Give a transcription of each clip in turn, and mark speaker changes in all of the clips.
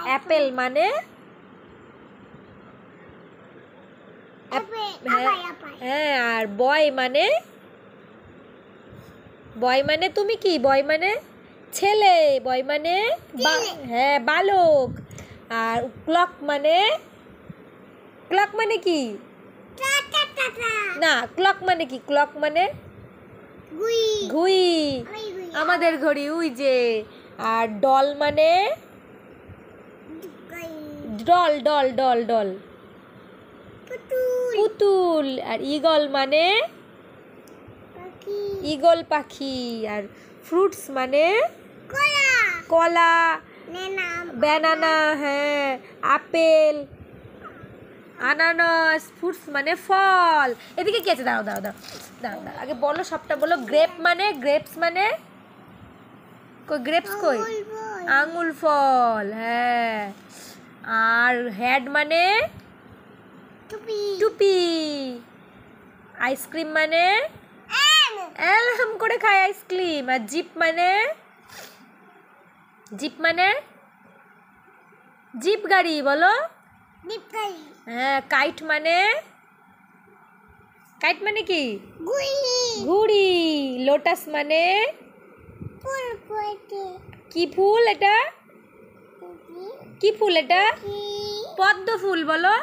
Speaker 1: Apple মানে হ্যাঁ, আর বয় মানে তুমি কি? বয় মানে ছেলে, বয় মানে হ্যাঁ বালক। আর ক্লক মানে কি? না, ক্লক মানে কি? ক্লক মানে ঘুড়ি, আমাদের ঘড়ি, ওই যে। আর ডল মানে ডল ডল ডল ডল পুতুল। আর ইগল মানে ইগল পাখি। আর ফ্রুটস মানে কলা, ব্যানানা, হ্যাঁ আপেল, আনারস। ফ্রুটস মানে ফল। এদিকে কি আছে? দাঁড়াও দাঁড়াও দাঁড়াও দাঁড়াও দাঁড়াও, আগে বলো সবটা বলো। গ্রেপস মানে গ্রেপস কই? আঙুল ফল, হ্যাঁ। আর হেড মানে টুপি। আইসক্রিম মানে এলহাম করে খায় আইসক্রিম। আর জিপ মানে জিপ গাড়ি, বলো। হ্যাঁ। কাইট মানে কি? ঘুড়ি। লোটাস মানে কি ফুল এটা? কি ফুল এটা? পদ্ম ফুল, বলো।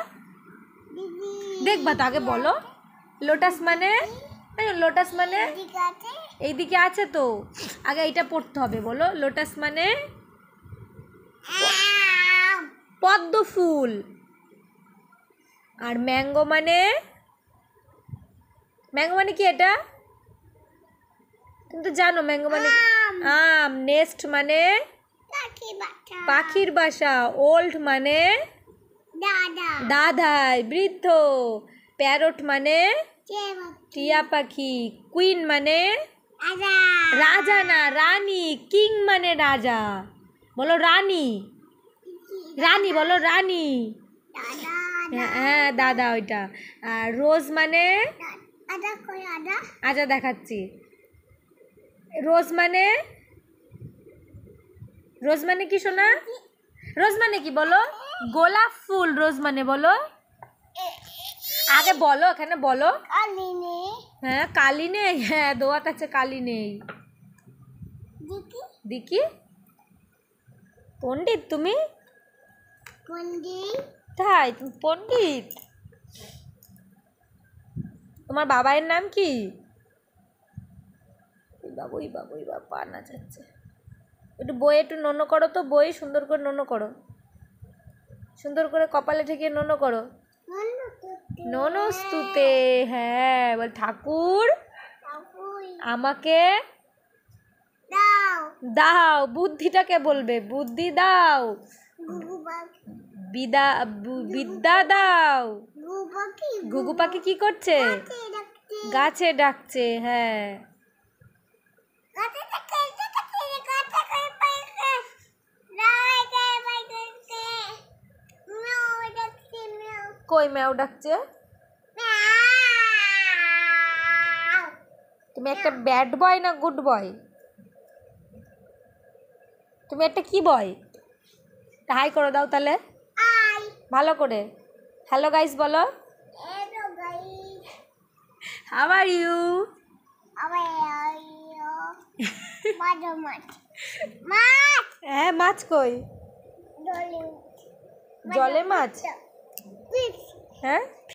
Speaker 1: দেখবা তো, আগে বলো। লোটাস মানে এইদিকে আছে তো, আগে এইটা পড়তে হবে। বলো, লোটাস মানে পদ্ম ফুল। আর ম্যাঙ্গো মানে কি এটা? তুমি তো জানো ম্যাঙ্গো মানে আম। নেস্ট মানে পাখির বাসা। ওল্ড মানে দাদাই, বৃদ্ধ। প্যারট মানে টিয়া পাখি। কুইন মানে রাজা, না রানী। কিং মানে রাজা, বলো রানী। বলো রানী। হ্যাঁ দাদা, ওইটা। আর রোজ মানে আচ্ছা দেখাচ্ছি। রোজ মানে কি শোনা? রোজ মানে কি বলো? গোলাপ ফুল। রোজ মানে বলো, আগে বলো, এখানে বলো। হ্যাঁ কালি নেই, হ্যাঁ দোয়াত আছে, কালি নেই। দেখি পণ্ডিত তুমি? তাই? তুমি পণ্ডিত? তোমার বাবার নাম কি? বাবু পা না যাচ্ছে। একটু বই একটু নন্য করো তো, বই সুন্দর করে নন্য করো, সুন্দর করে কপালে ঠেকিয়ে নন্য করো। ননস্তুতে, হ্যাঁ। বল, ঠাকুর আমাকে দাও। বুদ্ধিটাকে বলবে, বুদ্ধি দাও। বিদ্যা দাও। ঘুঘু পাখি কি করছে? গাছে ডাকছে, হ্যাঁ। কই ম্যাও ডাকছে? তুমি একটা ব্যাড বয় না গুড বয়? তুমি একটা কি বয়? হাই করে দাও তাহলে ভালো করে। হ্যালো গাইস বলো। How are you? হ্যাঁ, মাছ কই? জলে মাছ, হ্যাঁ।